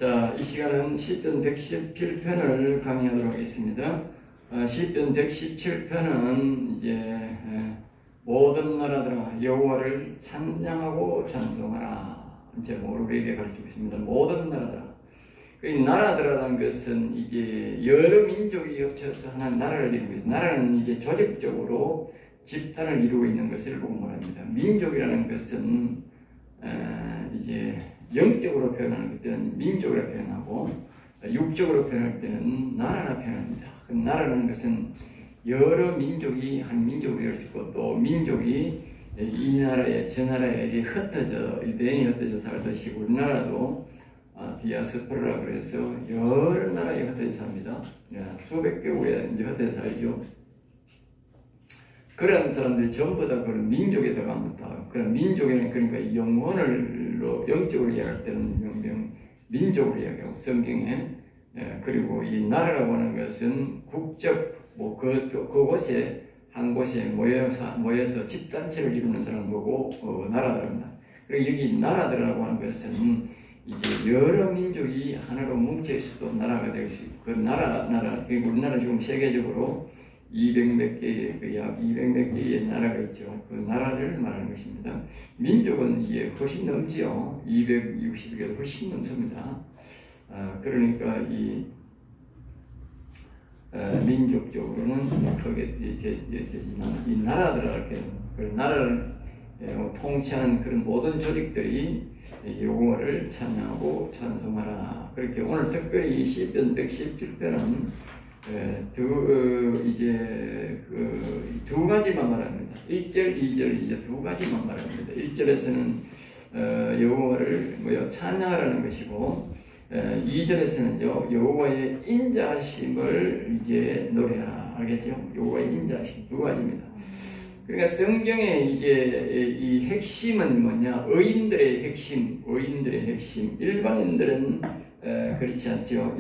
자, 이 시간은 시편 117편을 강의하도록 하겠습니다. 시편 117편은 이제 모든 나라들아 여호와를 찬양하고 찬송하라 제목으로 우리에게 가르치고 있습니다. 모든 나라들아. 이 나라들이라는 것은 이제 여러 민족이 합쳐서 하나의 나라를 이루고 있습니다. 나라는 이제 조직적으로 집단을 이루고 있는 것을 공부합니다. 민족이라는 것은 이제 영적으로 표현하는 때는 민족으로 표현하고 육적으로 표현할 때는 나라라 표현합니다. 그 나라라는 것은 여러 민족이 한 민족으로 될 수 있고 또 민족이 이 나라에 저 나라에 흩어져 유대인이 흩어져 살듯이 우리나라도 디아스포라라 그래서 여러 나라에 흩어져 삽니다. 수백 개국에 이제 흩어져 살죠. 그런 사람들이 전부 다 그런 민족에 들어갑니다. 그런 민족에는 그러니까 영혼을로 영적으로 이야기할 때는 민족으로 이야기하고 성경에 그리고 이 나라라고 하는 것은 국적 그곳에 한 곳에 모여서 집단체를 이루는 사람 보고 나라들입니다. 그리고 여기 나라들이라고 하는 것은 이제 여러 민족이 하나로 뭉쳐 있어도 나라가 될 수 있고 그 나라 그리고 우리나라 지금 세계적으로 200몇 개의 약 200몇 개의 나라가 있죠. 그 나라를 말하는 것입니다. 민족은 이제 훨씬 넘지요. 260개도 훨씬 넘습니다. 그러니까 이 민족적으로는 크게 이 나라들을 그 나라를 통치하는 그런 모든 조직들이 여호와를 찬양하고 찬송하라. 그렇게 오늘 특별히 시편 117편은 두 가지만 말합니다. 1절, 2절 이제 두 가지만 말합니다. 1절에서는 여호와를 찬양하라는 것이고 2절에서는요 여호와의 인자하심을 이제 노래하라. 알겠죠? 여호와의 인자하심 두 가지입니다. 그러니까 성경의 이제 이 핵심은 뭐냐? 의인들의 핵심. 일반인들은 그렇지 않지요.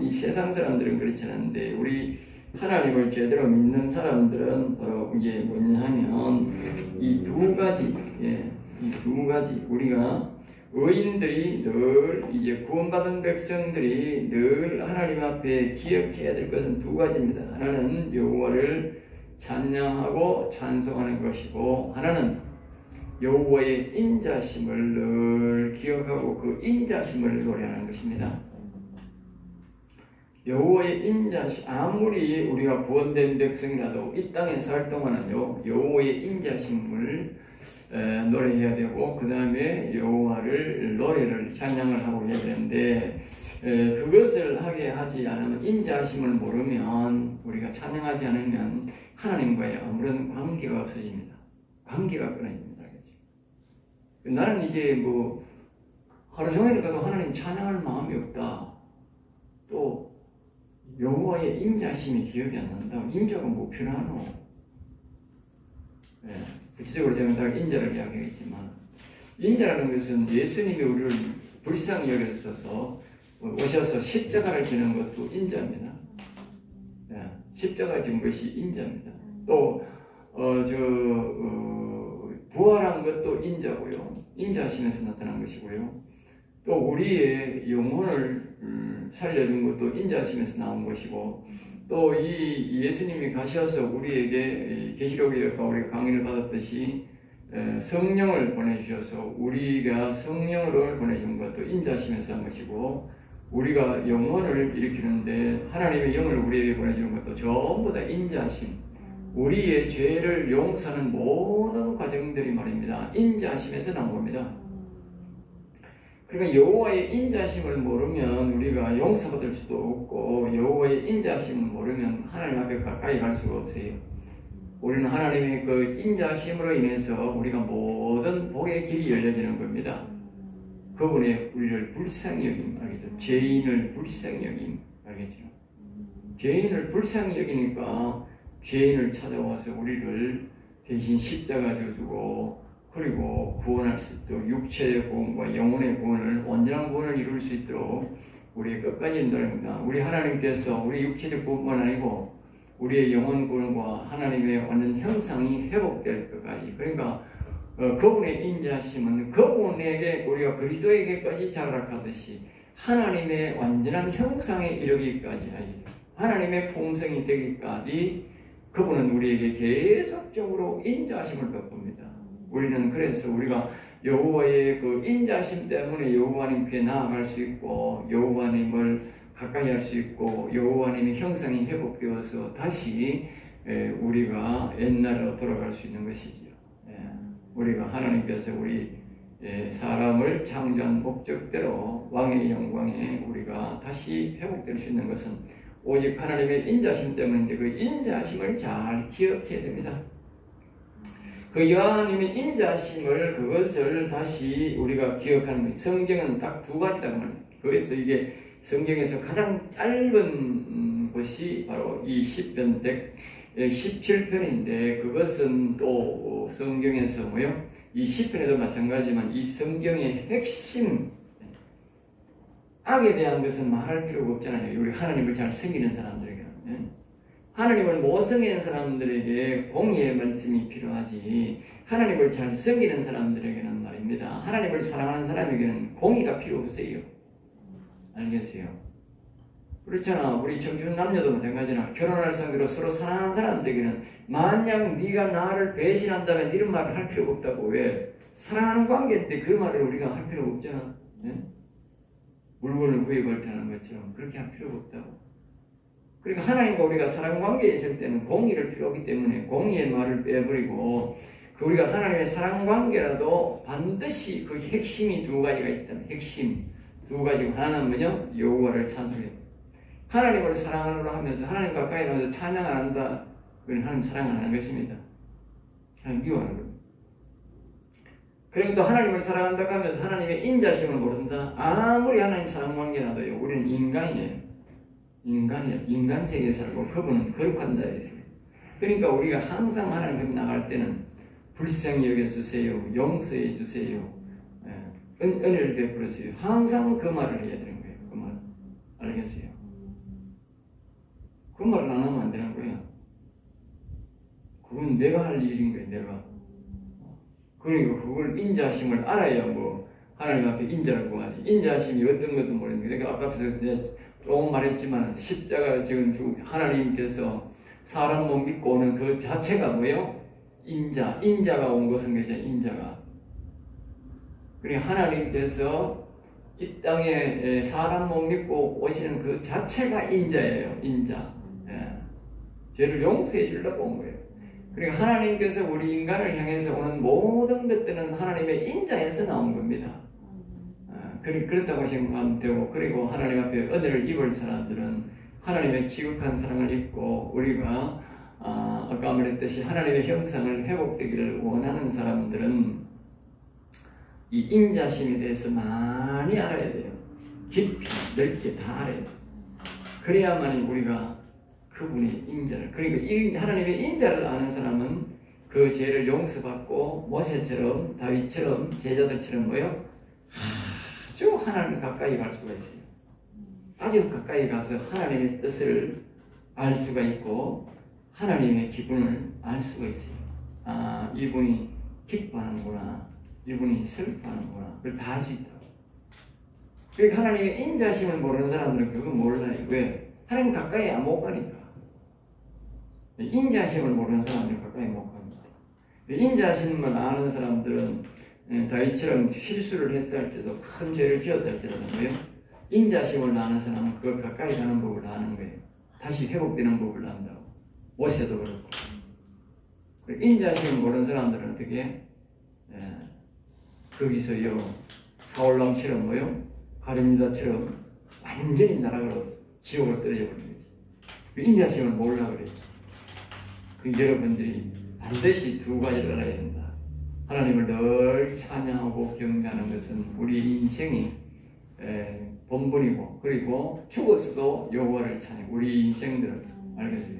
이 세상 사람들은 그렇지 않은데 우리 하나님을 제대로 믿는 사람들은 바로 이게 뭐냐 하면 이 두 가지, 이 두 가지 우리가 의인들이 늘 이제 구원받은 백성들이 늘 하나님 앞에 기억해야 될 것은 두 가지입니다. 하나는 여호와를 찬양하고 찬송하는 것이고 하나는 여호와의 인자심을 늘 기억하고 그 인자심을 노래하는 것입니다. 여호와의 인자심 아무리 우리가 구원된 백성이라도 이 땅에 살 동안은요 여호와의 인자심을 노래해야 되고 그 다음에 여호와를 노래를 찬양을 하고 해야 되는데 그것을 하게 하지 않으면 인자하심을 모르면 우리가 찬양하지 않으면 하나님과의 아무런 관계가 없어집니다. 관계가 끊어집니다. 그렇죠? 나는 이제 하루 종일 가도 하나님 찬양할 마음이 없다. 또 여호와의 인자심이 기억이 안 난다. 인자가 뭐 필요하노? 구체적으로 제가 인자를 이야기하겠지만 인자라는 것은 예수님이 우리를 불쌍히 여겨서 오셔서 십자가를 지는 것도 인자입니다. 십자가 지은 것이 인자입니다. 또 부활한 것도 인자고요. 인자하시면서 나타난 것이고요. 또 우리의 영혼을 살려준 것도 인자하시면서 나온 것이고 또 이 예수님이 가셔서 우리에게 계시록에 우리가 강의를 받았듯이 성령을 보내주셔서 우리가 성령을 보내준 것도 인자하시면서 한 것이고 우리가 영혼을 일으키는데 하나님의 영을 우리에게 보내주는 것도 전부 다 인자하심 우리의 죄를 용서하는 모든 과정들이 말입니다. 인자하심에서 나온 겁니다. 그러니까 여호와의 인자심을 모르면 우리가 용서받을 수도 없고 여호와의 인자심을 모르면 하나님 앞에 가까이 갈 수가 없어요. 우리는 하나님의 그 인자심으로 인해서 우리가 모든 복의 길이 열려지는 겁니다. 그분의 우리를 불쌍히 여김 알겠죠? 죄인을 불쌍히 여김 알겠죠? 죄인을 불쌍히 여기니까 죄인을 찾아와서 우리를 대신 십자가 져주고 그리고 구원할 수 있도록 육체의 구원과 영혼의 구원을 온전한 구원을 이룰 수 있도록 우리의 끝까지 인도합니다. 우리 하나님께서 우리 육체적 구원만 아니고 우리의 영혼 구원과 하나님의 완전 형상이 회복될 것까지 그러니까 그분의 인자심은 그분에게 우리가 그리스도에게까지 자라가듯이 하나님의 완전한 형상에 이르기까지 하나님의 품성이 되기까지 그분은 우리에게 계속적으로 인자심을 베풉니다. 우리는 그래서 우리가 여호와의 그 인자심 때문에 여호와님께 나아갈 수 있고 여호와님을 가까이 할 수 있고 여호와님의 형상이 회복되어서 다시 우리가 옛날로 돌아갈 수 있는 것이지요. 우리가 하나님께서 우리 사람을 창조한 목적대로 왕의 영광에 우리가 다시 회복될 수 있는 것은 오직 하나님의 인자심 때문인데 그 인자심을 잘 기억해야 됩니다. 그 하나님의 인자심을 그것을 다시 우리가 기억하는 거예요. 성경은 딱 두 가지다 말이에요. 그래서 이게 성경에서 가장 짧은 것이 바로 이 시편 17편인데 그것은 또 성경에서 뭐요? 이 시편에도 마찬가지지만 이 성경의 핵심 악에 대한 것은 말할 필요가 없잖아요. 우리 하나님을 잘 섬기는 사람들에게는. 하나님을 못 섬기는 사람들에게 공의의 말씀이 필요하지 하나님을 잘 섬기는 사람들에게는 말입니다. 하나님을 사랑하는 사람에게는 공의가 필요 없어요. 알겠어요? 그렇잖아. 우리 청춘 남녀도 마찬가지나 결혼할 상대로 서로 사랑하는 사람들에게는 만약 네가 나를 배신한다면 이런 말을 할 필요가 없다고. 왜? 사랑하는 관계인데 그 말을 우리가 할 필요가 없잖아. 물건을 구입할 때 하는 것처럼 그렇게 할 필요가 없다고. 그러니까 하나님과 우리가 사랑 관계에 있을 때는 공의를 필요하기 때문에 공의의 말을 빼버리고 그 우리가 하나님의 사랑 관계라도 반드시 그 핵심이 두 가지가 있다는 핵심 두 가지고 하나는 뭐냐? 여호와를 찬송해. 하나님을 사랑하려 하면서 하나님 가까이 나와서 찬양 안 한다. 그건 하나님 사랑 안 하는 것입니다. 하나님 미워하는 겁니다. 그리고 또 하나님을 사랑한다 하면서 하나님의 인자심을 모른다. 아무리 하나님 사랑 관계라도요. 우리는 인간이에요. 인간이에요. 인간 세계에 살고 그분은 거룩한 자에 있어요. 그러니까 우리가 항상 하나님 앞에 나갈 때는 불쌍히 여겨주세요. 용서해 주세요. 은혜를 베풀어 주세요. 항상 그 말을 해야 되는 거예요. 그 말. 알겠어요? 그 말을 안 하면 안 되는 거예요. 그건 내가 할 일인 거예요. 내가. 그러니까 그걸 인자심을 알아야 뭐 하나님 앞에 인자를 구하지. 인자심이 어떤 것도 모르는데 그러니까 아까부터 조금 말했지만 십자가 지금 하나님께서 사람 못 믿고 오는 그 자체가 뭐예요? 인자가 온 것은 그죠? 인자가. 그러니까 하나님께서 이 땅에 사람 못 믿고 오시는 그 자체가 인자예요. 인자. 죄를 용서해 주려고 온 거예요. 그러니까 하나님께서 우리 인간을 향해서 오는 모든 것들은 하나님의 인자에서 나온 겁니다. 그렇다고 생각하면 되고, 그리고 하나님 앞에 은혜를 입을 사람들은 하나님의 지극한 사랑을 입고 우리가 아까 말했듯이 하나님의 형상을 회복되기를 원하는 사람들은 이 인자심에 대해서 많이 알아야 돼요. 깊이 넓게 다 알아야 돼요. 그래야만이 우리가 그분의 인자를, 그러니까 하나님의 인자를 아는 사람은 그 죄를 용서받고 모세처럼 다윗처럼 제자들처럼 뭐요? 아주 하나님 가까이 갈 수가 있어요. 아주 가까이 가서 하나님의 뜻을 알 수가 있고 하나님의 기분을 알 수가 있어요. 아, 이분이 기뻐하는구나, 이분이 슬퍼하는구나, 그걸 다 알 수 있다고. 그러니까 하나님의 인자심을 모르는 사람들은 그거 몰라요. 왜? 하나님 가까이 못 가니까. 인자심을 모르는 사람들은 가까이 못 갑니다. 인자심을 아는 사람들은 다윗처럼 실수를 했다 할지라도 큰 죄를 지었다 할지라도 뭐예요? 인자심을 아는 사람은 그걸 가까이 가는 법을 아는 거예요. 다시 회복되는 법을 안다고. 모세도 그렇고. 인자심을 모르는 사람들은 어떻게 거기서요 사울왕처럼 뭐요? 가룟유다처럼 완전히 나락으로 지옥으로 떨어져 버리는 거지. 인자심을 몰라 그래요. 여러분들이 반드시 두 가지를 알아야 된다. 하나님을 늘 찬양하고 경배하는 것은 우리 인생이 본분이고, 그리고 죽었어도 여호와를 찬양. 우리 인생들은 알겠어요.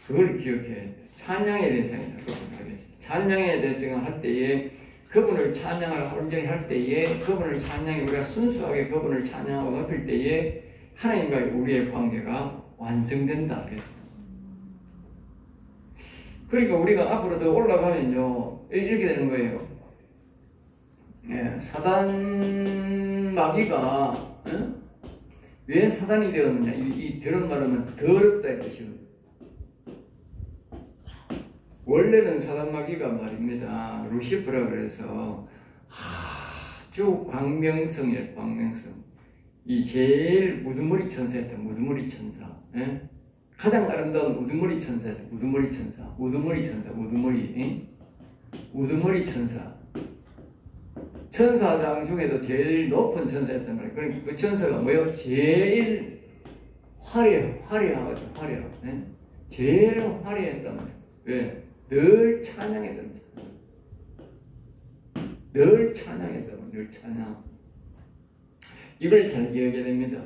그걸 기억해야 돼요. 찬양의 대상이다. 그걸 알겠어요. 찬양의 대상을 할 때에 그분을 찬양을 온전히 할 때에 그분을 찬양해 우리가 순수하게 그분을 찬양하고 높일 때에 하나님과 우리의 관계가 완성된다. 그래서 그러니까 우리가 앞으로 더 올라가면요 이렇게 되는 거예요. 예, 사단 마귀가 왜 사단이 되었느냐? 이 더러운 말하면 더럽다 이 뜻이에요. 원래는 사단 마귀가 말입니다. 루시퍼라 그래서 아주 광명성이에요. 광명성. 이 제일 우두머리 천사였다. 우두머리 천사. 예? 가장 아름다운 우두머리 천사였다. 우두머리 천사. 우두머리 천사. 우두머리. 예? 우두머리 천사. 천사장 중에도 제일 높은 천사였단 말이에요. 그러니까 그 천사가 뭐예요? 제일 화려하죠. 화려. 예? 제일 화려했단 말이에요. 왜? 늘 찬양했단 말이에요. 늘 찬양했단 말이에요. 늘 찬양. 이걸 잘 기억해야 됩니다.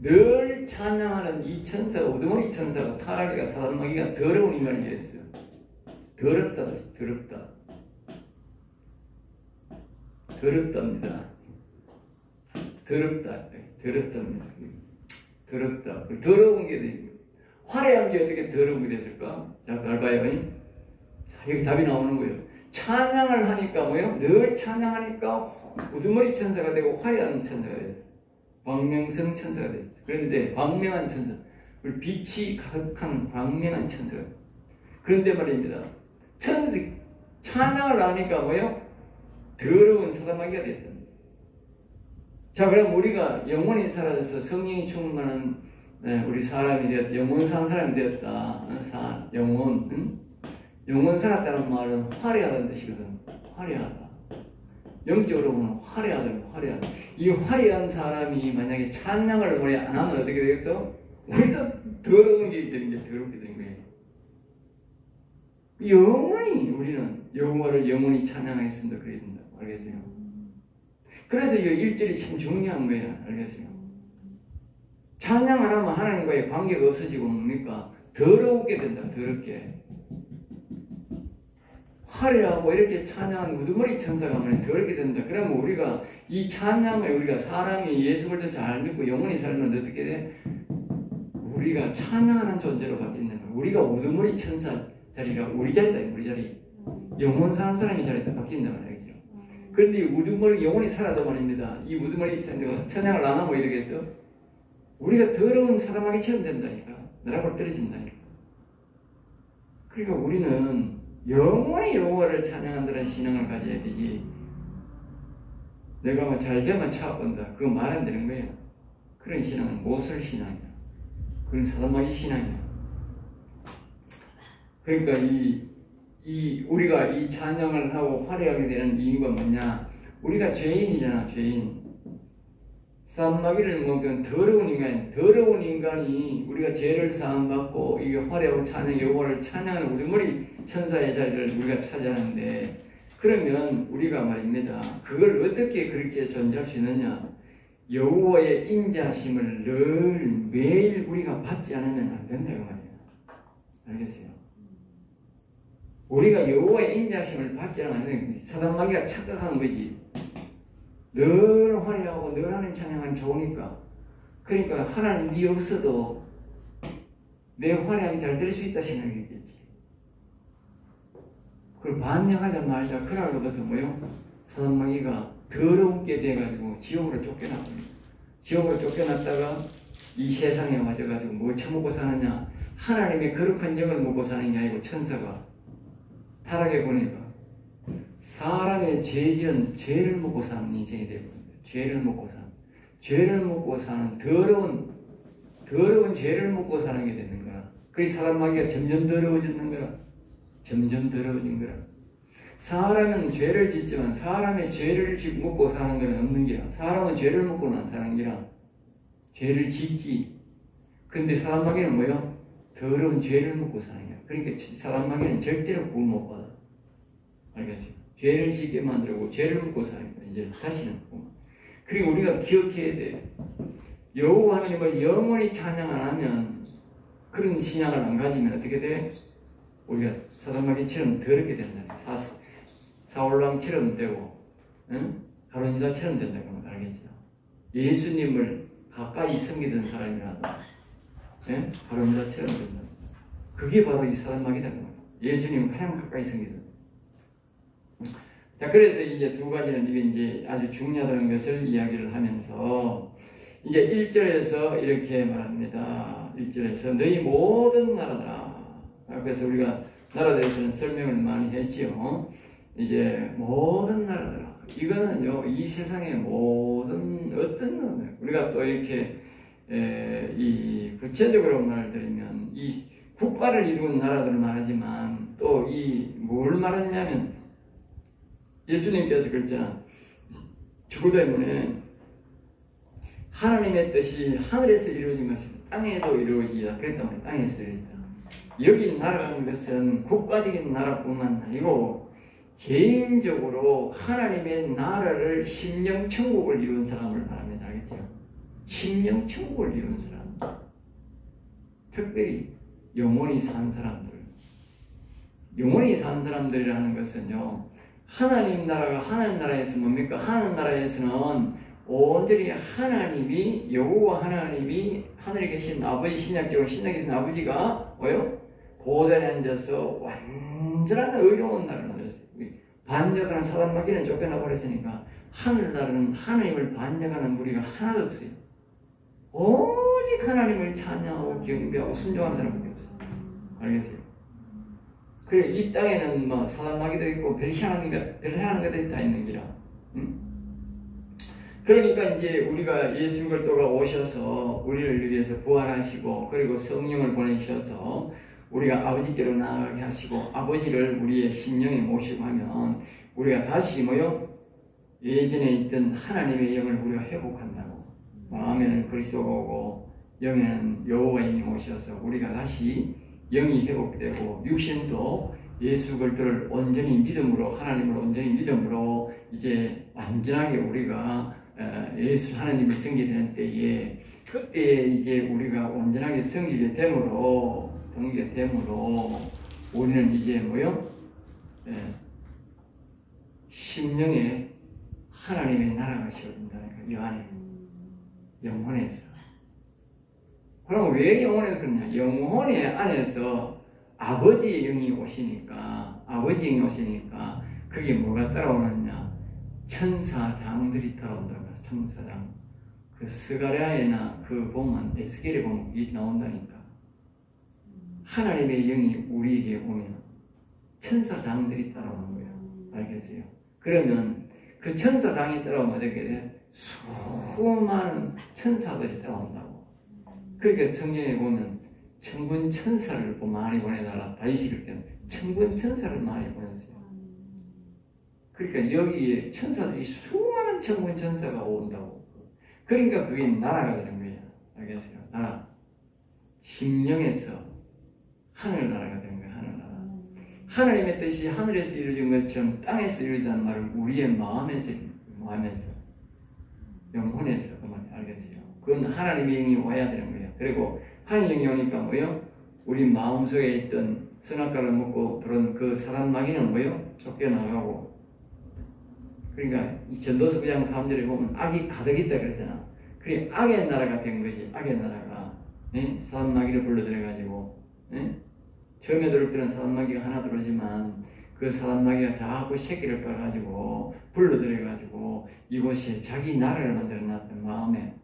늘 찬양하는 이 천사가, 우두머리 천사가, 타락이가, 사단마귀가 더러운 인간이 됐어요. 더럽다. 더럽다. 더럽답니다. 더럽다. 더럽답니다. 더럽다. 더러운 게 되죠. 화려한 게 어떻게 더러운 게 됐을까? 자, 잘 봐요. 자, 여기 답이 나오는 거예요. 찬양을 하니까 뭐예요? 늘 찬양하니까 우두머리 천사가 되고 화려한 천사가 됐어요. 광명성 천사가 됐어요. 그런데 광명한 천사, 빛이 가득한 광명한 천사가 됐어요. 그런데 말입니다. 찬양을 하니까 뭐예요? 더러운 사단마귀가 됐다. 자, 그럼 우리가 영혼이 사라져서 성령이 충만한 우리 사람이 되었다. 영혼 산 사람이 되었다. 영혼. 영혼 살았다는 말은 화려하다는 뜻이거든. 화려하다. 영적으로 보면 화려하다. 이 화려한 사람이 만약에 찬양을 우리 안 하면 어떻게 되겠어? 우리도 더러운 게 되는 게 더럽게 되는 거예요. 영원히 우리는 여호와를 영원히 찬양하겠습니다. 그래야 된다. 알겠어요? 그래서 이 1절이 참 중요한 거예요. 알겠어요? 찬양 안 하면 하나님과의 관계가 없어지고 뭡니까? 더럽게 된다. 더럽게. 화려하고 이렇게 찬양한 우두머리 천사가 더럽게 된다. 그러면 우리가 이 찬양을 우리가 사람이 예수 그리스도 잘 믿고 영원히 살면 어떻게 돼? 우리가 찬양하는 존재로 바뀐다. 우리가 우두머리 천사 자리가 우리 자리다. 우리 자리. 영혼 사는 사람이 자리다. 바뀐단 말이죠. 그런데 우두머리 영혼이 살아도 말입니다. 이 우두머리 천사가 찬양을 안 하면 어떻게 되겠어? 우리가 더러운 사람마귀처럼 된다니까. 나라고 떨어진다니까. 그러니까 우리는 영원히 여호와를 찬양한다는 신앙을 가져야 되지. 내가 뭐 잘되면 차본다. 그거 말 안 되는 거예요. 그런 신앙은 못쓸 신앙이야. 그런 사단마귀 신앙이야. 그러니까 우리가 이 찬양을 하고 화려하게 되는 이유가 뭐냐? 우리가 죄인이잖아, 죄인. 사단마귀를 먹은 더러운 인간이 우리가 죄를 사함받고 이게 화려하고 찬양, 여호와를 찬양하는 우두머리 천사의 자리를 우리가 차지하는데, 그러면 우리가 말입니다. 그걸 어떻게 그렇게 존재할 수 있느냐? 여호와의 인자심을 늘 매일 우리가 받지 않으면 안 된다고 말이에요. 알겠어요? 우리가 여호와의 인자심을 받지 않으면 사단마귀가 착각하는 거지. 늘 화려하고 늘 하나님 찬양하면 좋으니까. 그러니까 하나님이 없어도 내 화려하게 잘 될 수 있다 생각했겠지. 그걸 반영하자 말자 그날로부터 뭐요? 사단마귀가 더럽게 돼가지고 지옥으로 쫓겨났습니다. 지옥으로 쫓겨났다가 이 세상에 와져가지고 뭘 처먹고 사느냐? 하나님의 거룩한 영을 먹고 사는 게 아니고 천사가 타락해 보니까 사람의 죄를 먹고 사는 인생이 되거든요. 죄를 먹고 사는 더러운 죄를 먹고 사는 게 되는 거라. 그게 사단마귀가 점점 더러워지는 거라. 점점 더러워진 거라. 사람은 죄를 짓지만 사람의 죄를 먹고 사는 건 없는 기라. 사람은 죄를 먹고는 안 사는 기라. 죄를 짓지. 그런데 사단마귀는 뭐요? 더러운 죄를 먹고 사는 거야. 그러니까 사단마귀는 절대로 구원 못 받아. 알겠어요? 죄를 짓게 만들고 죄를 먹고 사니까 이제 다시는 구원. 그리고 우리가 기억해야 돼. 여호와 하나님을 영원히 찬양 안 하면, 그런 신앙을 안 가지면 어떻게 돼? 우리가 사단마귀처럼 더럽게 된다. 사울왕처럼 되고, 응? 가론유다처럼 된다고 알겠죠? 예수님을 가까이 섬기던 사람이라도, 예? 가론유다처럼 된다. 그게 바로 이 사단마귀다. 예수님 가장 가까이 섬기는. 자, 그래서 이제 두 가지는 이게 이제 아주 중요하다는 것을 이야기를 하면서 이제 1절에서 이렇게 말합니다. 1절에서 너희 모든 나라들아. 그래서 우리가 나라들에서는 설명을 많이 했지요. 이제 모든 나라들아. 이거는요, 이 세상의 모든 어떤 우리가 또 이렇게 이 구체적으로 말을 드리면 이 국가를 이룬 나라들을 말하지만 또 이 뭘 말하냐면 예수님께서 그랬잖아. 주구대문에 하나님의 뜻이 하늘에서 이루어진 것이 땅에도 이루어지다. 그랬단 말이야. 땅에서 이루어지다. 여기 나라라는 것은 국가적인 나라뿐만 아니고 개인적으로 하나님의 나라를 심령천국을 이룬 사람을 말합니다. 알겠죠? 심령천국을 이룬 사람. 특별히 영원히 산 사람들. 영원히 산 사람들이라는 것은요. 하나님 나라가 하나님 나라에서 뭡니까? 하나님 나라에서는 온전히 하나님이 여호와 하나님이 하늘에 계신 아버지 신약적으로 신약에 계신 아버지가 뭐요? 보좌에 앉아서 완전한 의로운 나라를 만들었어요. 반역하는 사단 마귀는 쫓겨나 버렸으니까 하늘나라는 하나님을 반역하는 무리가 하나도 없어요. 오직 하나님을 찬양하고 경배하고 순종하는 사람밖에 없어요. 알겠어요? 그래 이 땅에는 뭐 사단 마귀도 있고 별 희한한 것들이 다 있는 기라. 응? 그러니까 이제 우리가 예수 그리스도가 오셔서 우리를 위해서 부활하시고 그리고 성령을 보내셔서 우리가 아버지께로 나아가게 하시고 아버지를 우리의 심령에 모시고 하면 우리가 다시 뭐요? 예전에 있던 하나님의 영을 우리가 회복한다고. 마음에는 그리스도가 오고 영에는 여호와 영이 오셔서 우리가 다시 영이 회복되고 육신도 예수 그리스도를 온전히 믿음으로 하나님을 온전히 믿음으로 이제 완전하게 우리가 예수 하나님을 섬기게 때에 그때 이제 우리가 온전하게 섬기게 됨으로 우리는 이제 뭐요? 심령에 하나님의 나라가 세워진다니까 이 안에 영혼에서. 그럼 왜 영혼에서 그러냐? 영혼의 안에서 아버지의 영이 오시니까 그게 뭐가 따라오느냐? 천사장들이 따라온다고. 천사장. 그 스가랴에나 그 보면 에스겔에 보면 이게 나온다니까. 하나님의 영이 우리에게 오면 천사장들이 따라오는 거예요. 알겠어요? 그러면 그 천사장이 따라오면 어떻게 돼? 수많은 천사들이 따라온다고. 그러니까 성경에 보면 천군 천사를 많이 보내달라. 다윗이 그렇게 천군 천사를 많이 보냈어요. 그러니까 여기에 천사들이 수많은 천군 천사가 온다고. 그러니까 그게 나라가 되는 거예요. 알겠어요? 나라. 심령에서 하늘나라가 되는 거예요. 하늘나라. 하나님의 뜻이 하늘에서 이루어진 것처럼 땅에서 이루어진다는 말은 우리의 마음에서 영혼에서 그 말이 알겠어요? 그건 하나님의 영이 와야 되는 거예요. 그리고 하나님의 영이 오니까 뭐요? 우리 마음속에 있던 선악과를 먹고 들어온 그 사단 마귀는 뭐요? 쫓겨나가고. 그러니까 이 전도서 9장 3절에 보면 악이 가득 있다 그랬잖아. 그게 악의 나라가 된 거지. 악의 나라가. 네? 사단 마귀를 불러들여가지고. 네? 처음에 들어올 때는 사단 마귀가 하나 들어오지만 그 사단 마귀가 자꾸 새끼를 까가지고 불러들여가지고 이곳에 자기 나라를 만들어놨던 마음에.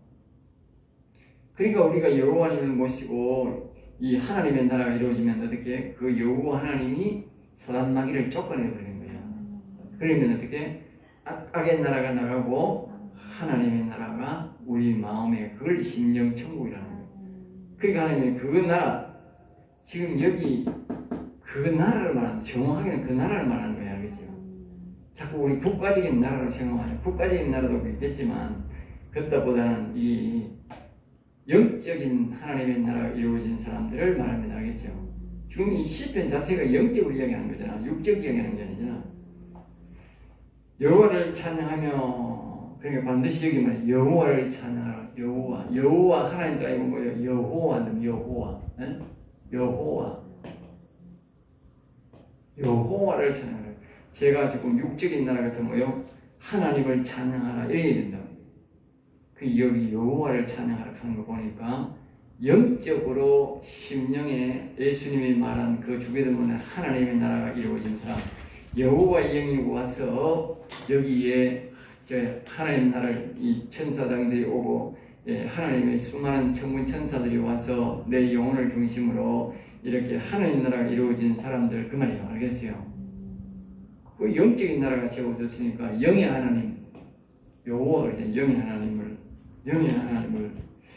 그러니까 우리가 여호와 하나님을 모시고 이 하나님의 나라가 이루어지면 어떻게 그 여호와 하나님이 사단 마귀를 쫓아내버리는 거야. 그러면 어떻게 악의 나라가 나가고 하나님의 나라가 우리 마음에 그걸 심령 천국이라는 거예요. 그러니까 하나님이 그 나라 지금 여기 그 나라를 말하는 정확하게는 그 나라를 말하는 거예요. 알겠죠? 자꾸 우리 국가적인 나라로 생각하죠. 국가적인 나라도 있겠지만 그것보다는 이 영적인 하나님의 나라가 이루어진 사람들을 말합니다. 알겠죠? 지금 이 시편 자체가 영적으로 이야기하는 거잖아. 육적 이야기하는 게 아니잖아. 여호와를 찬양하며 그러니까 반드시 여기 말해 여호와를 찬양하라. 여호와 하나님 따라 이건 뭐예요? 여호와를 찬양하라. 제가 지금 육적인 나라 같은 뭐요? 하나님을 찬양하라 이래야 된다. 그 여기 여호와를 찬양하라 하는 거 보니까 영적으로 심령에 예수님이 말한 그 주기도문에 하나님의 나라가 이루어진 사람, 여호와의 영이 와서 여기에 하나님 나라를 이 천사장들이 오고 하나님의 수많은 천군 천사들이 와서 내 영혼을 중심으로 이렇게 하나님 나라가 이루어진 사람들 그 말이에요. 알겠어요? 그 영적인 나라가 세워졌으니까 영의 하나님, 여호와가 영의 하나님을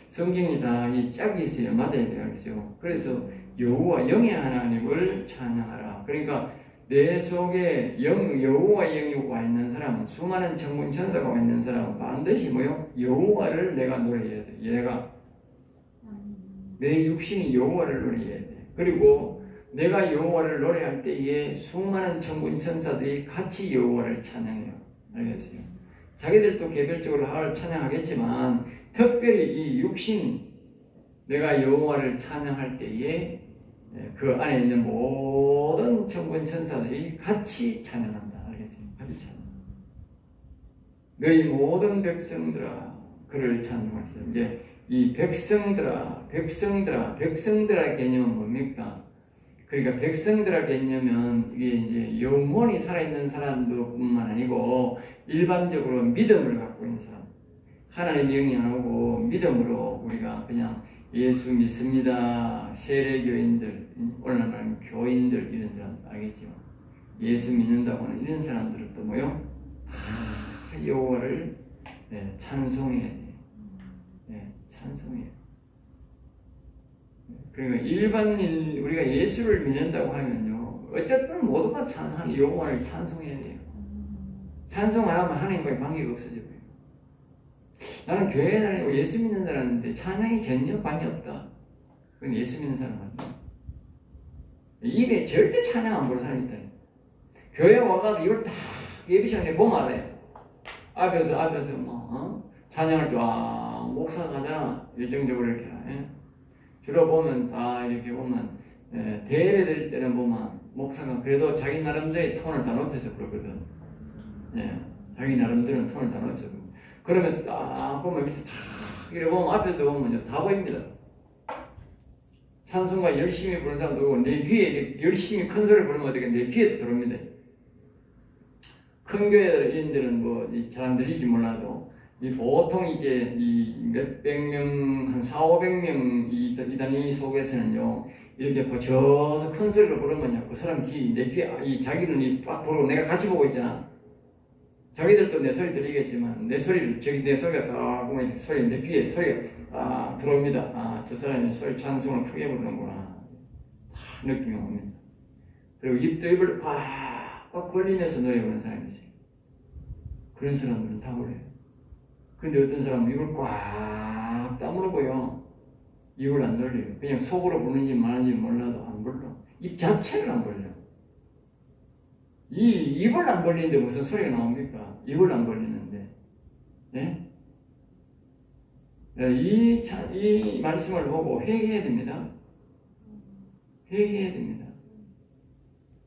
성경이 다 이 짝이 있어야 맞아야 돼요. 알겠죠? 그래서 여호와 영의 하나님을 찬양하라. 그러니까 내 속에 여호와의 영이 와 있는 사람은, 수많은 천군 천사가 와 있는 사람은 반드시 뭐요? 여호와를 내가 노래해야 돼. 얘가 내 육신이 여호와를 노래해야 돼. 그리고 내가 여호와를 노래할 때에 수많은 천군 천사들이 같이 여호와를 찬양해요. 알겠어요? 자기들도 개별적으로 하나님을 찬양하겠지만 특별히 이 육신이 내가 여호와를 찬양할 때에 그 안에 있는 모든 천군 천사들이 같이 찬양한다. 알겠어요? 같이 찬양. 너희 모든 백성들아 그를 찬양하시다. 이제 이 백성들아 개념은 뭡니까? 그러니까 백성들아 개념은 이게 이제 영혼이 살아있는 사람들뿐만 아니고 일반적으로 믿음을 갖고 있는 사람, 하나님의 영이 안 오고 믿음으로 우리가 그냥 예수 믿습니다. 세례교인들, 오늘 말하면 교인들 이런 사람 알겠죠? 예수 믿는다고 하는 이런 사람들은 또 뭐요? 다 여호와를 찬송해야 돼요. 찬송해야 돼요. 그러니까 일반인 우리가 예수를 믿는다고 하면요, 어쨌든 모두가 여호와를 찬송해야 돼요. 찬송 안 하면 하나님과의 관계가 없어져요. 나는 교회에 다니고 예수 믿는 사람인데 찬양이 전혀 관계 없다. 그건 예수 믿는 사람 아니야. 입에 절대 찬양 안 부르는 사람이 있다. 교회 와가지고 이걸 다 예배 시간에 보면 알아요. 앞에서 찬양할 때 목사가 하잖아. 일정적으로 이렇게 주로 보면 다 이렇게 보면 대예배 드릴 때는 보면 목사가 그래도 자기 나름대로 톤을 다 높여서 그러거든. 자기 나름대로 톤을 다 높여서 그러거든. 그러면서 딱 보면 밑에 쫙 이렇게 보면 앞에서 보면 다 보입니다. 찬송가 열심히 부르는 사람도 내 귀에 열심히 큰 소리를 부르면 어떻게 내 귀에 들어옵니다. 큰 교회들 이런 데는 뭐 잘 안 들리지 몰라도 보통 이제 이 몇백 명, 한 400~500명 이 단위 속에서는요, 이렇게 버쳐서 큰 소리로 부르면 그 사람 내 귀에 자기 눈이 딱 보고 내가 같이 보고 있잖아. 자기들도 내 소리 들리겠지만 내 소리가 딱 보면 소리 내 귀에 소리가 들어옵니다. 저 사람이 소리 찬송을 크게 부르는구나. 다 느낌이 옵니다. 그리고 입을 꽉 벌리면서 노래 부르는 사람이 있어요. 그런 사람들은 다 그래요. 근데 어떤 사람은 입을 꽉 다물고요, 입을 안 돌려요. 그냥 속으로 부르는지 말는지 몰라도 안 불러. 입 자체를 안 벌려. 이 입을 안 벌리는데 무슨 소리가 나옵니까? 입을 안 벌리는데. 이 말씀을 보고 회개해야 됩니다. 회개해야 됩니다.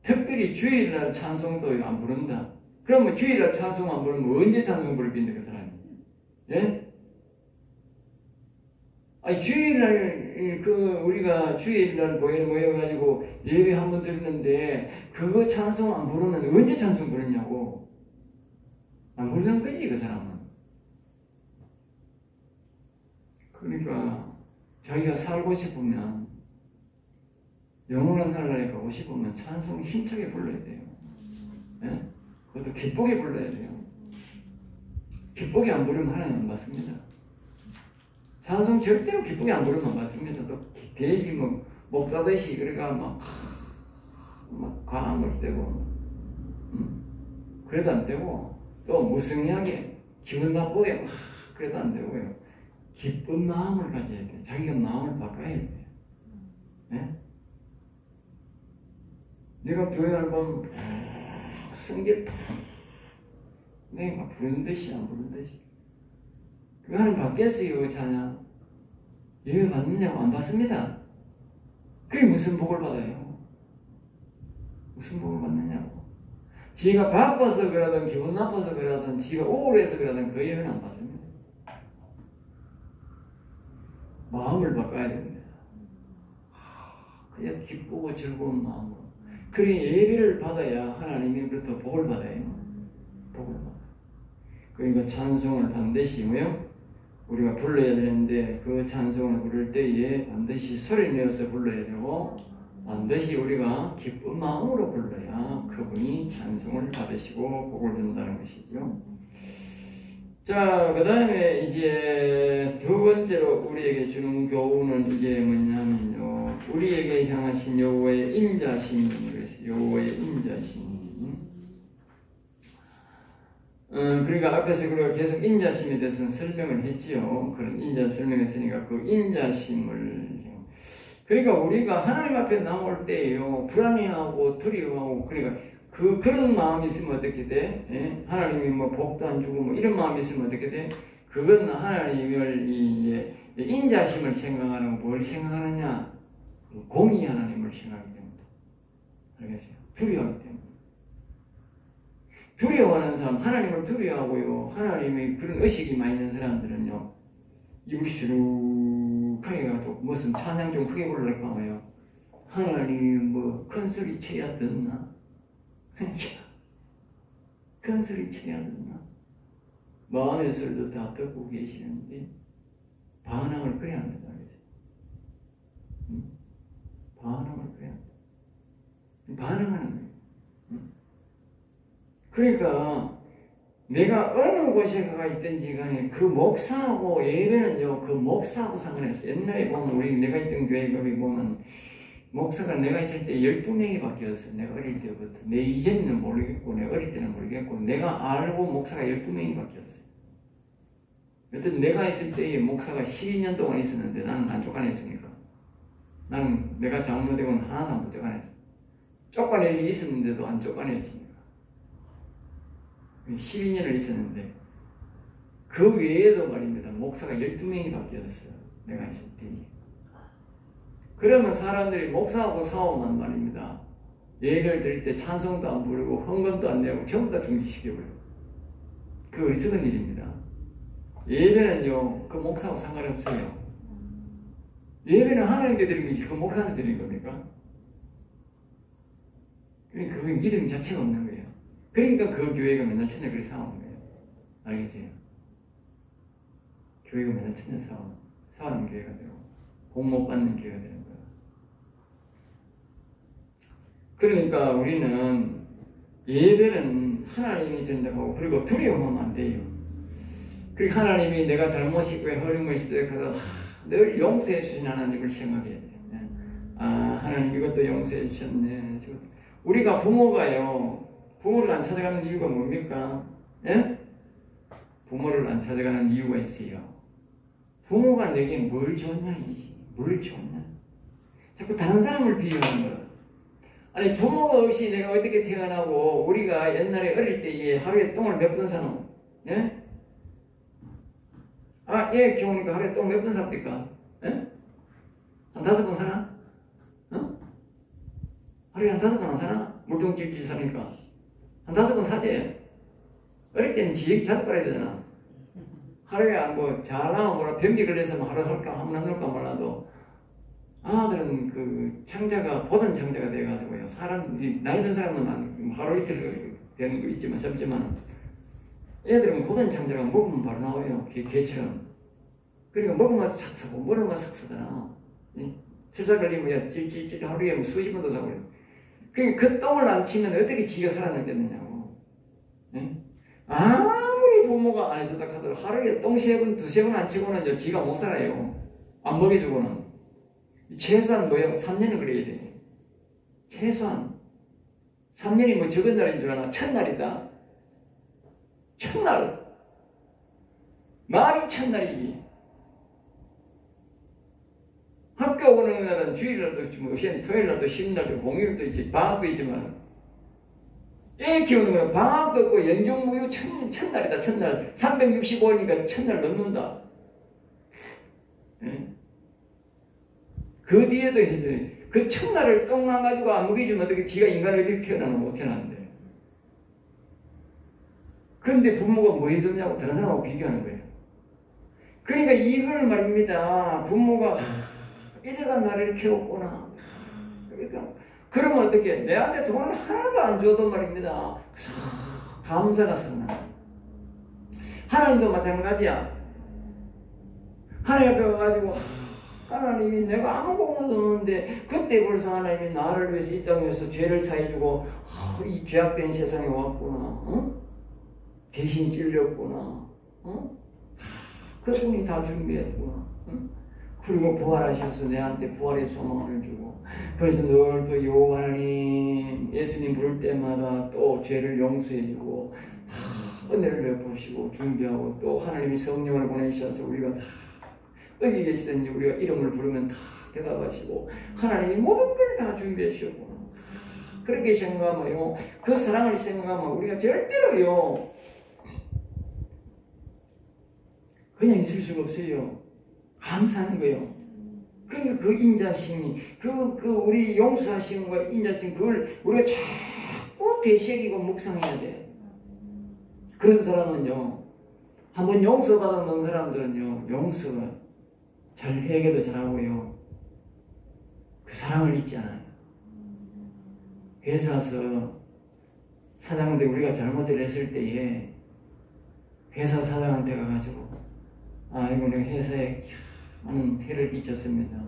특별히 주일날 찬송도 안 부른다. 그러면 주일날 찬송 안 부르면 언제 찬송 부를 빈데 그 사람이? 주일날 우리가 주일날 모여가지고 예배 한번 드리는데 그거 찬송 안 부르면 언제 찬송 부르냐고. 안 부르는 거지 그 사람은. 그러니까 자기가 살고 싶으면, 영원한 나라에 가고 싶으면 찬송 힘차게 불러야 돼요. 그것도 기쁘게 불러야 돼요. 기쁘게 안 부르면 하나님 안 받습니다. 찬송 절대로 기쁘게 안 부르면 안 받습니다. 또 돼지 목 따듯이 그러니까 막 강한 걸 떼고 그래도 안 되고, 또 무성하게 기분 나쁘게 막 그래도 안 되고요. 기쁜 마음을 가져야 돼. 자기가 마음을 바꿔야 돼. 내가 교회를 보면 성질 내가 부르는 듯이 안 부르는 듯이. 그거 하나님 받겠어요, 그 찬양? 예배 받느냐고? 안 받습니다. 그게 무슨 복을 받아요? 무슨 복을 받느냐고? 지가 바빠서 그러든 기분 나빠서 그러든 지가 우울해서 그러든 그 예배는 안 받습니다. 마음을 바꿔야 됩니다. 그냥 기쁘고 즐거운 마음으로. 그래 예배를 받아야 하나님으로부터 복을 받아요. 복을 받아요. 그러니까 찬송을 반드시 뭐요? 우리가 불러야 되는데 그 찬송을 부를 때에 반드시 소리 내어서 불러야 되고 반드시 우리가 기쁜 마음으로 불러야 그분이 찬송을 받으시고 복을 준다는 것이죠. 자, 그 다음에 이제 두 번째로 우리에게 주는 교훈은 이게 뭐냐면요. 우리에게 향하신 여호와의 인자심. 여호와의 인자심. 그러니까 앞에서 우리가 계속 인자심에 대해서는 설명을 했지요. 그런 인자 설명했으니까 그 인자심을. 그러니까 우리가 하나님 앞에 나올 때요. 불안해하고 두려워하고 그러니까 그런 마음이 있으면 어떻게 돼? 예? 하나님이 뭐 복도 안 주고 뭐 이런 마음이 있으면 어떻게 돼? 그건 하나님을 이제 인자심을 생각하는 뭘 생각하느냐? 공의 하나님을 생각하기 때문에. 알겠어요? 두려워하기 때문에. 두려워하는 사람, 하나님을 두려워하고요. 하나님의 그런 의식이 많이 있는 사람들은요. 입을 시룩하게 가도 무슨 찬양 좀 크게 부르려고 하고요. 하나님 뭐 큰 소리 쳐야 듣나? 큰 소리 쳐야 듣나? 마음의 소리도 다 듣고 계시는데 반항을 그래야 합니다. 반항을 그래야 합니다. 반항하는 거예요. 그러니까 내가 어느 곳에 가 있든지 간에 그 목사하고 예배는요, 그 목사하고 상관없어요. 옛날에 보면 우리 내가 있던 교회 거기 보면 목사가 내가 있을 때 12명이 바뀌었어요. 내가 어릴 때부터. 내 이전에는 모르겠고 내가 어릴 때는 모르겠고 내가 알고 목사가 12명이 바뀌었어요. 여튼 내가 있을 때에 목사가 12년 동안 있었는데 나는 안 쫓아냈으니까. 나는 내가 장로되고는 하나도 안 쫓아냈어요. 쫓아낼 일이 있었는데도 안 쫓아냈으니까. 12년을 있었는데 그 외에도 말입니다. 목사가 12명이 바뀌었어요. 내가 있을 때. 그러면 사람들이 목사하고 싸우면 말입니다. 예배를 드릴 때 찬송도 안 부르고 헌금도 안 내고 전부 다 중지시켜버려요. 그 어리석은 일입니다. 예배는요. 그 목사하고 상관없어요. 예배는 하나님께 드리는 거지 그 목사한테 드리는 겁니까? 그러니까 그게 믿음 자체가 없는 거예요. 그러니까 그 교회가 맨날 천년 그렇게 싸우는 거예요. 알겠어요? 교회가 맨날 천년 싸우는 교회가 되고 복 못 받는 교회가 되는 거예요. 그러니까 우리는 예배는 하나님이 드린다고 하고 그리고 두려워하면 안 돼요. 그리고 하나님이 내가 잘못이고 허름을 있을 때 가서 늘 용서해 주신 하나님을 생각해야 돼요. 아 하나님 이것도 용서해 주셨네. 우리가 부모가요. 부모를 안 찾아가는 이유가 뭡니까? 예? 부모를 안 찾아가는 이유가 있어요. 부모가 내게 뭘 줬냐 이지. 뭘 줬냐. 자꾸 다른 사람을 비교하는 거야. 아니 부모가 없이 내가 어떻게 태어나고 우리가 옛날에 어릴 때에 하루에 똥을 몇 번 사노? 예? 아, 얘 경우니까 하루에 똥 몇 번 삽니까? 예? 한 5번 사나? 어? 하루에 한 5번 안 사나? 물통 찔찔 사니까 한 5번 사지? 어릴 때는 지역 자주 빨아야 되잖아. 하루에 뭐 잘나면 뭐라 변비 걸려서 뭐 하루 할까 한 번 안 할까 몰라도 아들은 그 창자가 보던 창자가 돼가지고요. 사람 나이 든 사람은 하루 이틀 되는 거 있지만 젊지만 애들은 보던 창자가 먹으면 바로 나와요. 개처럼. 그러니까 먹으면 싹 사고 먹으면 싹 사잖아. 출사 걸리면 찔찔찔 하루에 수십 번도 사고요. 그 똥을 안 치면 어떻게 지가 살아나겠느냐고. 아무리 부모가 안 해줬다 하더라도 하루에 똥 3번, 2번 안 치고는 지가 못 살아요. 안 먹여주고는. 최소한 뭐야? 3년은 그래야 돼. 최소한. 3년이 뭐 적은 날인 줄 아나? 첫날이다. 첫날. 말이 첫날이지. 학교 오는 날은 주일날도 뭐 토요일날도 쉬는날도 공휴일도 있지 방학도 있지만 애 키우는 거는 방학도 없고 연중무휴 첫날이다. 첫날 365일이니까 첫날 넘는다. 예? 그 뒤에도 해줘요. 그 첫날을 똥만 가지고 안 먹여주면 어떻게 지가 인간을 어떻게 태어나면 못 태어나는데. 그런데 부모가 뭐 해줬냐고 다른 사람하고 비교하는 거예요. 그러니까 이걸 말입니다. 부모가 이래가 나를 키웠구나. 그러니까 그러면 어떻게 내한테 돈을 하나도 안 줘도 말입니다. 감사가 생나. 하나님도 마찬가지야. 하나님 앞에 와가지고 하나님이 내가 아무것도 없는데 그때 벌써 하나님이 나를 위해서 이 땅에서 죄를 사해주고 이 죄악된 세상에 왔구나. 어? 대신 찔렸구나. 어? 그분이 다 준비했구나. 어? 그리고 부활하셔서 내한테 부활의 소망을 주고 그래서 늘 또 여호와 하나님 예수님 부를 때마다 또 죄를 용서해주고 은혜를 베푸시고 준비하고 또 하나님이 성령을 보내셔서 우리가 다 어디 계시든지 우리가 이름을 부르면 다 대답하시고 하나님이 모든 걸 다 준비해 주셨구나. 그렇게 생각하면요, 그 사랑을 생각하면 우리가 절대로요 그냥 있을 수가 없어요. 감사하는 거예요. 그러니까 그 인자심이 우리 용서하심과 인자심 그걸 우리가 자꾸 되새기고 묵상해야 돼. 그런 사람은요, 한번 용서받은 사람들은요 용서가 잘 회개도 잘하고요 그 사랑을 잊지 않아요. 회사에서 사장들 우리가 잘못을 했을 때에 회사 사장한테 가가지고 아이고 내가 회사에 많은 해를 끼쳤습니다.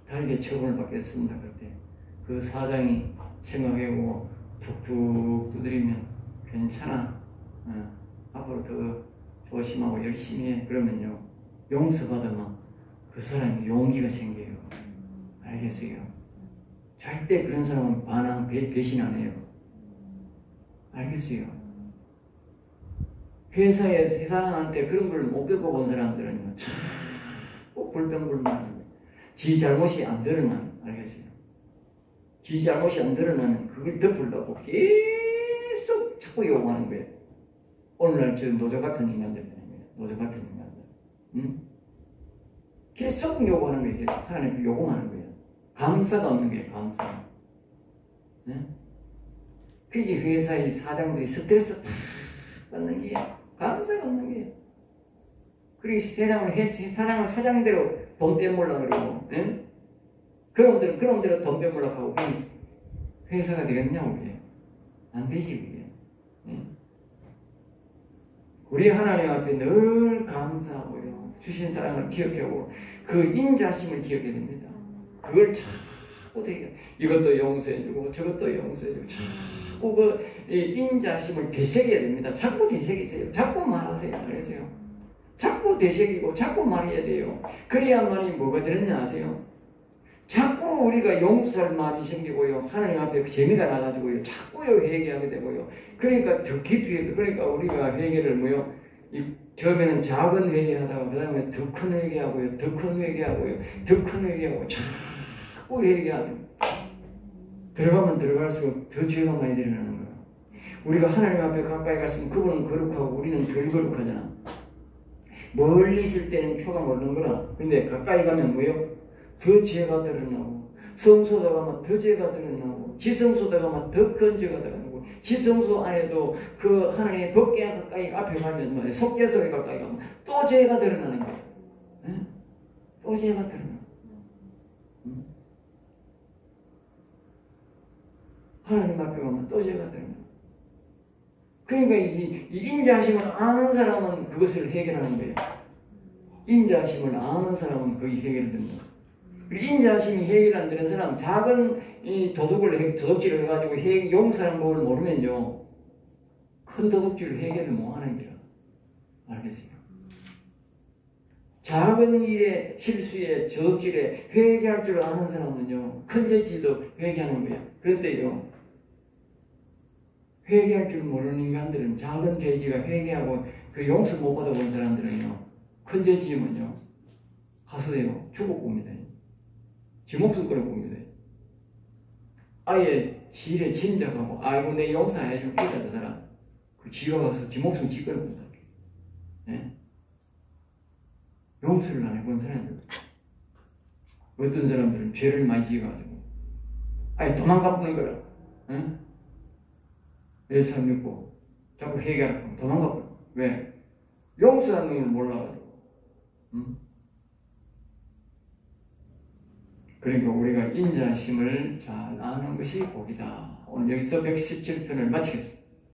달게 처분을 받겠습니다. 그때 그 사장이 생각해보고 툭툭 두드리면 괜찮아. 앞으로 더 조심하고 열심히 해. 그러면요 용서받으면 그 사람이 용기가 생겨요. 알겠어요? 절대 그런 사람은 반항, 배신 안 해요. 알겠어요? 회사에 세상한테 그런 걸 못 겪어본 사람들은요 자꾸 불평불만하는 거예요. 지 잘못이 안 드러나요. 알겠어요? 지 잘못이 안 드러나면 그걸 덮으려고 계속 자꾸 요구하는 거예요. 오늘날 저 노조 같은 인간들, 노조 같은 인간들, 응? 계속 요구하는 거예요. 계속 하나님 요구하는 거예요. 감사가 없는 거예요. 감사. 네? 그게 회사의 사장들이 스트레스 받는 게 감사가 없는 거예요. 그리고 사장을 사장대로 돈 빼먹으려고 그러고, 네? 그런 대로 돈 빼먹으려고 하고 회사가 되겠냐고 그래요. 안 되지 그게. 네? 우리 하나님 앞에 늘 감사하고요. 주신 사랑을 기억하고 그 인자심을 기억해야 됩니다. 그걸 자꾸 되게 이것도 용서해주고 저것도 용서해주고 자꾸 그 인자심을 되새겨야 됩니다. 자꾸 되새기세요. 자꾸 말하세요. 알겠어요? 자꾸 되새기고 자꾸 말해야 돼요. 그래야만이 뭐가 되느냐 아세요? 자꾸 우리가 용서할 마음이 생기고요. 하나님 앞에 그 재미가 나가지고요. 자꾸요 회개하게 되고요. 그러니까 더 깊이 그러니까 우리가 회개를 뭐요? 처음에는 작은 회개하다가 그 다음에 더 큰 회개하고요. 더 큰 회개하고요. 더 큰 회개하고 자꾸 회개하는 들어가면 들어갈수록 더 죄가 많이 드러나는 거예요. 우리가 하나님 앞에 가까이 갈수록 그분은 거룩하고 우리는 덜 거룩하잖아. 멀리 있을 때는 표가 모르는 거라. 근데 가까이 가면 뭐요? 더 죄가 드러나고 성소에 가면 더 죄가 드러나고 지성소에 가면 더 큰 죄가 드러나고 지성소 안에도 그 하나님의 법궤 가까이 앞에 가면 뭐예요? 속죄소에 가까이 가면 또 죄가 드러나는 거예요. 네? 또 죄가 드러나. 하나님 앞에 가면 또 죄가 드러나. 그러니까 이 인자심을 아는 사람은 그것을 해결하는 거예요. 인자심을 아는 사람은 거의 해결됩니다. 인자심이 해결 안 되는 사람, 작은 도둑질을 해가지고 용서하는 법을 모르면요, 큰 도둑질을 해결을 못 하는 거야. 알겠어요? 작은 일에, 실수에, 도둑질에 회개할 줄 아는 사람은요, 큰 죄지도 회개하는 거야. 그런데요, 회개할 줄 모르는 인간들은 작은 죄지가 회개하고 그 용서 못 받아본 사람들은요, 큰 죄지면요, 가서요, 죽어 봅니다. 지 목숨 끊어 봅니다. 아예 지에 짐작하고 아이고 내 용서해 줄게 저 사람 그 지가 가서 지 목숨 지 끊어 봅니다. 네? 용서를 안 해본 사람들. 어떤 사람들은 죄를 많이 지어가지고 아예 도망가 보는 거라. 네? 예수 안 믿고 자꾸 회개하고 도망가 버려. 왜? 용서하는 걸 몰라가지고. 그러니까 우리가 인자심을 잘 아는 것이 복이다. 오늘 여기서 117편을 마치겠습니다.